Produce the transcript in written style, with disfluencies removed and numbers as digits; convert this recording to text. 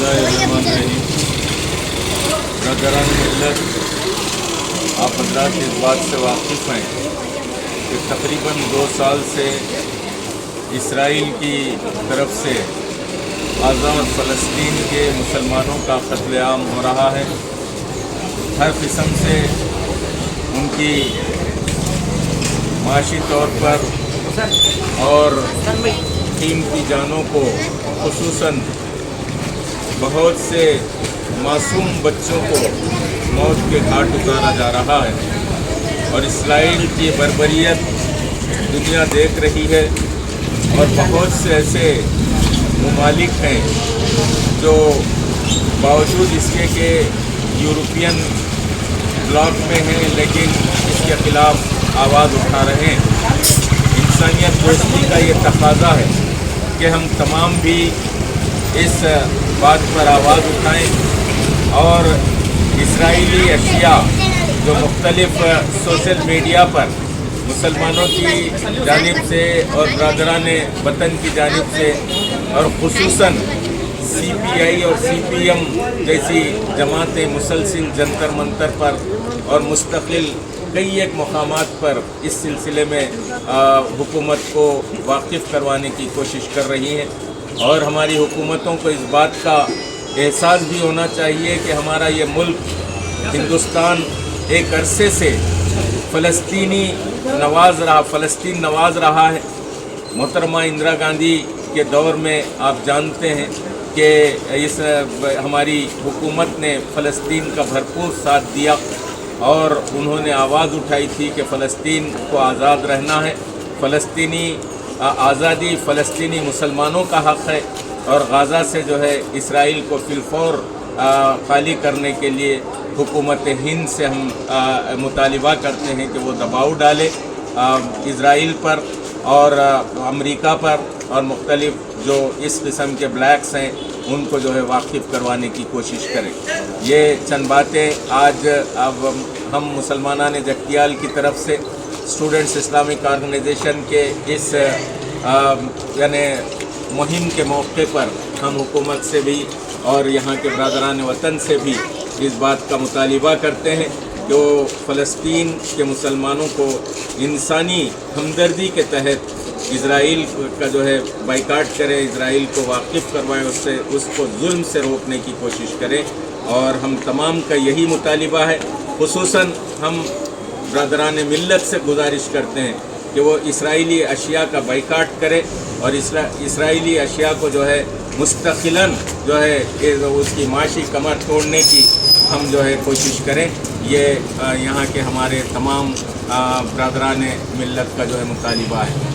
बिस्मिल्लाहिर्रहमानिर्रहीम। ब्रदरान मिल्लत, आप हज़रात इस बात से वाकिफ़ हैं कि तकरीबन 2 साल से इसराइल की तरफ से आज़ाद फ़लस्तीन के मुसलमानों का क़त्ल-ए-आम हो रहा है। हर किस्म से उनकी माशी तौर पर और कीमती जानों को, खुसूसन बहुत से मासूम बच्चों को मौत के घाट उतारा जा रहा है और इसराइल की बर्बरियत दुनिया देख रही है। और बहुत से ऐसे ममालिक हैं जो बावजूद इसके कि यूरोपियन ब्लॉक में हैं, लेकिन इसके ख़िलाफ़ आवाज़ उठा रहे हैं। इंसानियत दोस्ती का ये तकाज़ा है कि हम तमाम भी इस बात पर आवाज़ उठाएं और इसराइली अशिया जो मुख्तलिफ़ सोशल मीडिया पर मुसलमानों की जानिब से और बरदरान वतन की जानिब से और ख़ुसूसन CPI और CPM जैसी जमातें मुसलसिल जंतर मंतर पर और मुस्तकिल कई एक मकामात पर इस सिलसिले में हुकूमत को वाकिफ़ करवाने की कोशिश कर रही हैं। और हमारी हुकूमतों को इस बात का एहसास भी होना चाहिए कि हमारा ये मुल्क हिंदुस्तान एक अरसे से फ़लस्तीन नवाज़ रहा है। मोहतरमा इंदिरा गांधी के दौर में आप जानते हैं कि इस हमारी हुकूमत ने फ़लस्तीन का भरपूर साथ दिया और उन्होंने आवाज़ उठाई थी कि फ़लस्तीन को आज़ाद रहना है, फ़लस्तीनी आज़ादी फ़लस्तीनी मुसलमानों का हक़ है। और गाज़ा से जो है इसराइल को फिलफौर खाली करने के लिए हुकूमत हिंद से हम मुतालिबा करते हैं कि वो दबाव डाले इसराइल पर और अमेरिका पर और मुख्तलिफ़ जो इस किस्म के ब्लैक्स हैं उनको जो है वाकिफ़ करवाने की कोशिश करें। ये चंद बातें आज अब हम मुसलमानान जगतियाल की तरफ से स्टूडेंट्स इस्लामिक ऑर्गेनाइजेशन के इस यानी मुहिम के मौके पर हम हुकूमत से भी और यहाँ के बरदरान वतन से भी इस बात का मुतालिबा करते हैं कि वो फ़लस्तीन के मुसलमानों को इंसानी हमदर्दी के तहत इसराइल का जो है बाइकाट करें, इसराइल को वाकिफ़ करवाएं, उसको जुल्म से रोकने की कोशिश करें। और हम तमाम का यही मुतालिबा है। खुसूसन हम बरदरान मिल्लत से गुजारिश करते हैं कि वो इसराइली अशिया का बाइकाट करे और इसराइली अशिया को जो है मुस्तकिलन जो है उसकी माशी कमर तोड़ने की हम जो है कोशिश करें। ये यहाँ के हमारे तमाम बरदरान मिल्लत का जो है मुतालिबा है।